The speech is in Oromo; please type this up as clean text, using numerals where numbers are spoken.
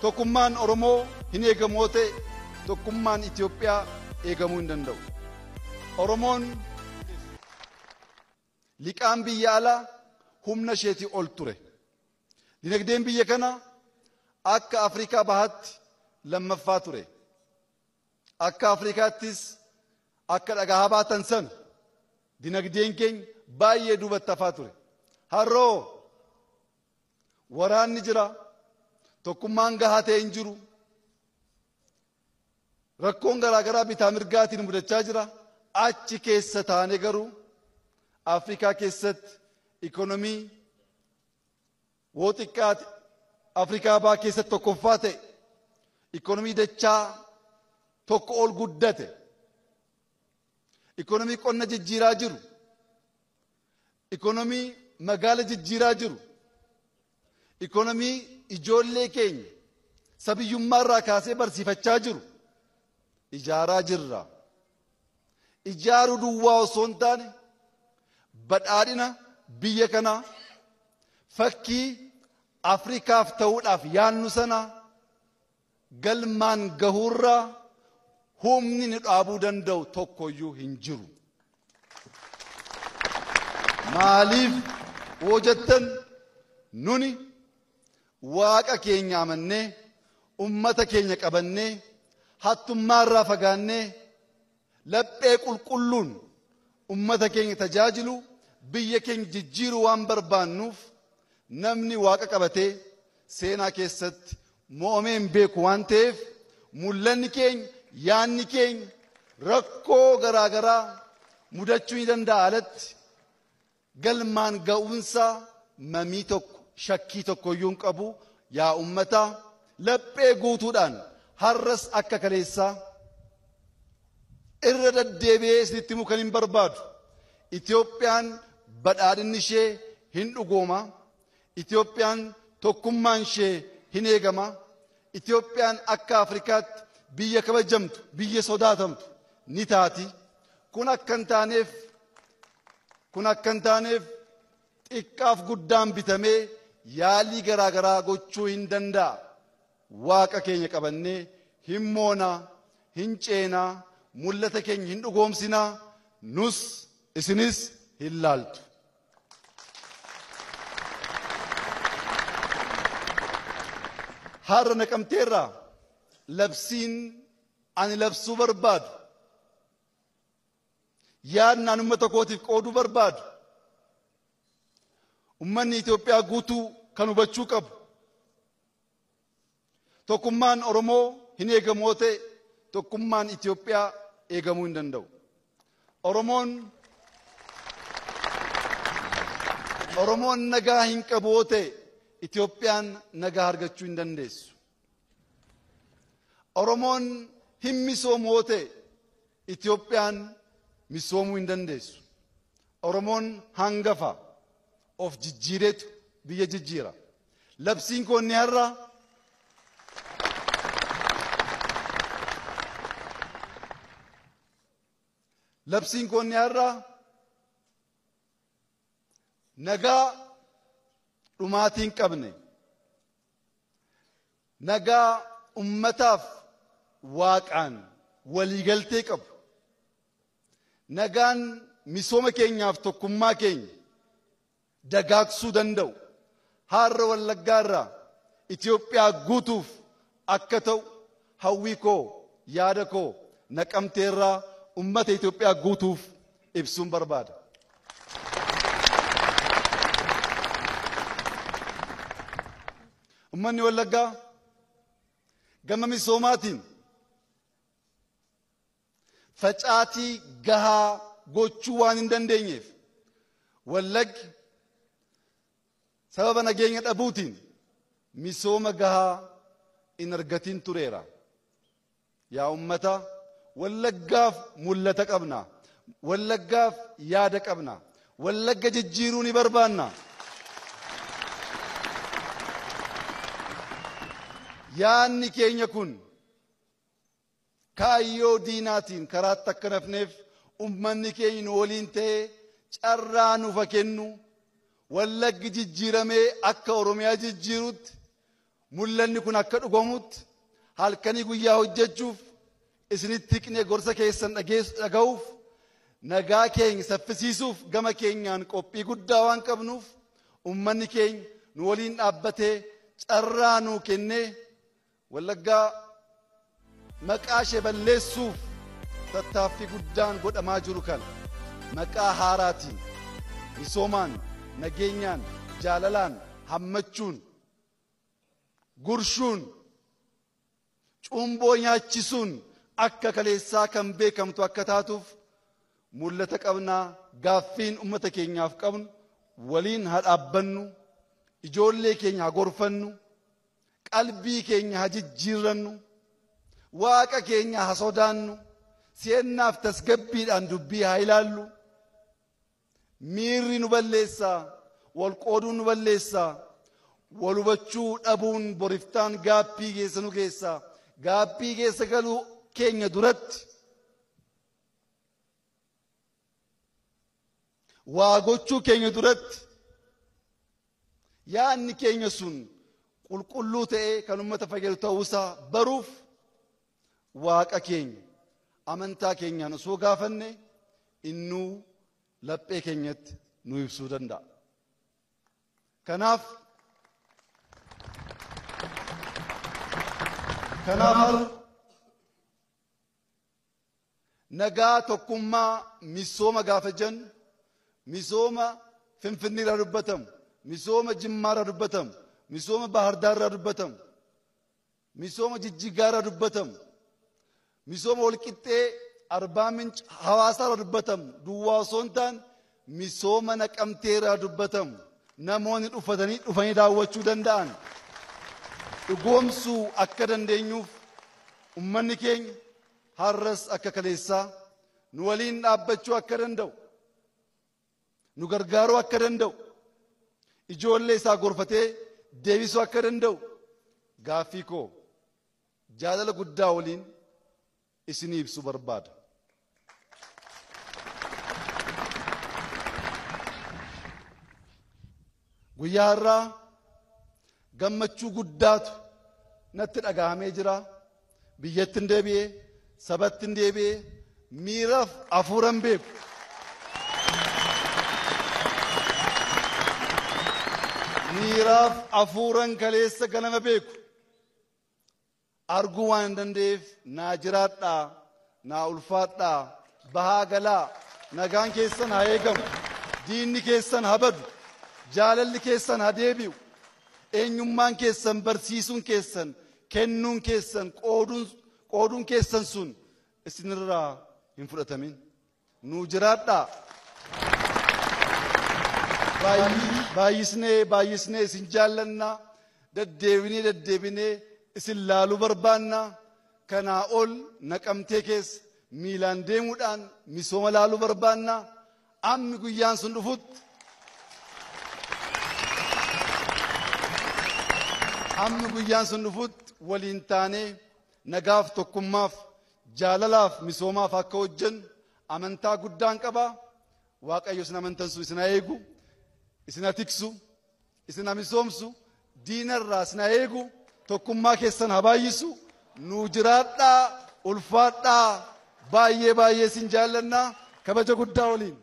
tokkummaan Oromoo hin eegamoo ta'e tokkummaan Itoophiyaa eegamuu hin danda'u. Oromoon liqaan biyya alaa humna isheetii ol ture. Dinagdeen biyya kana akka Afrikaa bahaatti lammaffaa ture. Akka Afrikaattis akka dhagaa baatan san dinagdeen keenya baay'ee duubatti hafaa ture. Har'oo waraanni jira, tokkummaan gahaa ta'e hin jiru. Rakkoon garaagaraa bitaa mirgaatiin mudachaa jira. Achi keessa taane garuu Afrikaa keessatti ikonomii xiqqaati Afrikaa bahaa keessatti tokkoffaa ta'e, ikonomii dachaa tokko ol guddate, ikonomii qonna jijjiiraa jiru, ikonomii magaala jijjiiraa jiru, ikonomii ijoollee keenya sabiyyummaarraa kaasee barsiifachaa jiru ijaaraa jirra. Ijaaruu duwwaa osoo hin taane badhaadhina biyya kanaa fakkii Afrikaaf ta'uudhaaf yaannu sana galmaan gahuurraa humni ni dhaabuu danda'u tokkoyyuu hin jiru. Maaliif yoo jettan nuni waaqa keenya amannee ummata keenya qabannee hattummaarraa fagaannee laphee qulqulluun ummata keenya tajaajilu biyya keenya jijjiiru waan barbaannuuf namni waaqa qabatee seenaa keessatti mo'amee hin beeku waan ta'eef mul'anni keenya yaanni keenya rakkoo garaagaraa mudachuu ni danda'a alatti galmaan ga'uunsaa mamii tokko shakkii tokko iyyuu hin qabu. Yaa ummata laphee guutuudhaan har'as akka kaleessaa irra deddeebi'ee isinitti himuu kan hin barbaadu. Itoophiyaan badhaadhinni ishee hin dhugooma. Itoophiyaan tokkummaan ishee hin eegama. Itoophiyaan akka Afrikaatti biyya kabajamtu, biyya sodaatamtu ni taati. Kun akka hin taaneef xiqqaaf guddaan bitamee yaalii garaagaraa gochuu hin danda'a. Waaqa keenya qabannee hin moonaa, hin ceenaa, mul'ata keenya hin dhugoomsinaa, nus isinis hin laaltu. Har'a Naqamteerraa labsiin ani labsuu barbaadu, yaadnaan uummata kootiif qooduu barbaadu, ummanni Itoophiyaa guutuu kan hubachuu qabu. Tokkummaan Oromoo hin eegamoo ta'e tokkummaan Itoophiyaa eegamuu hin danda'u. Oromoon nagaa hin qabu yoo ta'e Itoophiyaan nagaa argachuu hin dandeessu. Oromoon hin misoomu yoo ta'e Itoophiyaan misoomuu hin dandeessu. Oromoon hangafa of jijjiireetu biyya jijjiira. Labsiin koo inni har'a nagaa dhumaatii hin qabne, nagaa ummataaf waaqaan waliigaltee qabu, nagaan misooma keenyaaf tokkummaa keenya dagaagsuu danda'u har'a Wallaggaarraa Itoophiyaa guutuuf akka ta'u hawwii koo yaada koo Naqamteerraa ummata Itoophiyaa guutuuf ibsuun barbaada. Ummanni Wallaggaa gama misoomaatiin facaatii gahaa gochuu waan hin dandeenyeef Wallaggi sababa nageenya dhabuutiin misooma gahaa hin argatin tureera. Yaa ummata Wallaggaaf mul'ata qabna. Wallaggaaf yaada qabna. Wallagga jijjiiruu ni barbaanna. Yaanni keenya kun kaayyoo diinaatiin karaatti akka nafneef ummanni keenya nu waliin ta'ee carraa nuuf kennu Wallaggi jijjiiramee akka Oromiyaa jijjiirutti mul'anni kun akka dhugomutti halkanii guyyaa hojjechuuf isinitti hiqnee gorsa keessan dhaga'uuf nagaa keenya saffisiisuuf gama keenyaan qophii guddaa waan qabnuuf ummanni keenya nu waliin dhaabbatee carraa nuu kennee Wallaggaa maqaa ishee balleessuuf tattaaffii guddaan godhamaa jiru kana maqaa haaraatiin misoomaan nageenyaan jaalalaan hammachuun gurshuun cumboo nyaachisuun akka kaleessaa kan beekamtu akka taatuuf mul'ata qabnaa gaaffiin ummata keenyaaf qabnu waliin haa dhaabbannu ijoollee keenya haa gorfannu qalbii keenya haa jijjiirrannu waaqa keenya haa sodaannu seennaaf tasgabbiidhaan dubbii haa ilaallu miirri nu balleessaa wal qooduu nu balleessaa wal hubachuu dhabuun boriftaan gaaffii keessa nu keessaa gaaffii keessa galuu keenya duratti waa gochuu keenya duratti yaanni keenya sun qulqulluu ta'ee kan ummata fayyadu ta'uusaa baruuf waaqa keenya amantaa keenyaan osoo gaafanne innuu laphee keenyatti nu ibsuu danda'a. Kanaaf nagaa tokkummaa misooma gaafa jennu misooma Finfinneerraa dubbatamu misooma Jimmaarraa dubbatamu misooma Bahar Daarraa dubbatamu misooma Jijjigaarraa dubbatamu misooma Walqixxee Arbaa Minch Hawaasaarraa dubbatamu duwwaa osoo hin taane misooma Naqamteerraa dubbatamu namoonni dhufanii daawwachuu danda'an dhugoomsuu akka dandeenyuuf ummanni keenya har'as akka kaleessaa nu waliin dhaabbachuu akka danda'u nu gargaaruu akka danda'u ijoollee isaa gorfatee deebisuu akka danda'u gaaffii koo jaalala guddaa waliin isinii ibsuu barbaada. Guyyaa har'aa gammachuu guddaatu natti dhaga'amee jira. Biyyattiin deebi'ee sabattiin deebi'ee miiraaf hafuuran beeku. Miiraaf hafuuran kaleessa ganama beeku. Arguu waan hin danda'eef naa jiraadhaa naa ulfaadhaa bahaa galaa nagaan keessan haa eegamu diinni keessan haa badu jaalalli keessan haa deebi'u eenyummaan keessan barsiisuun keessan kennuun keessan qooduun keessan sun isinirraa hin fudhatamin nuu jiraadhaa baay'isnee isin jaallannaa deddeebinee isin laaluu barbaanna kanaa ol Naqamtee keessa miilaan deemuudhaan misooma laaluu barbaanna ammi guyyaan sun dhufutti waliin taanee nagaaf tokkummaaf jaalalaaf misoomaaf akka hojjennu amantaa guddaan qaba. Waaqayyo isin amantansu isin haa eegu isin haa tiksu isin haa misoomsu diinarraa isin haa eegu tokkummaa keessan haa baay'isu nuu jiraadhaa ulfaadhaa baay'ee isin jaallannaa kabaja guddaa waliin.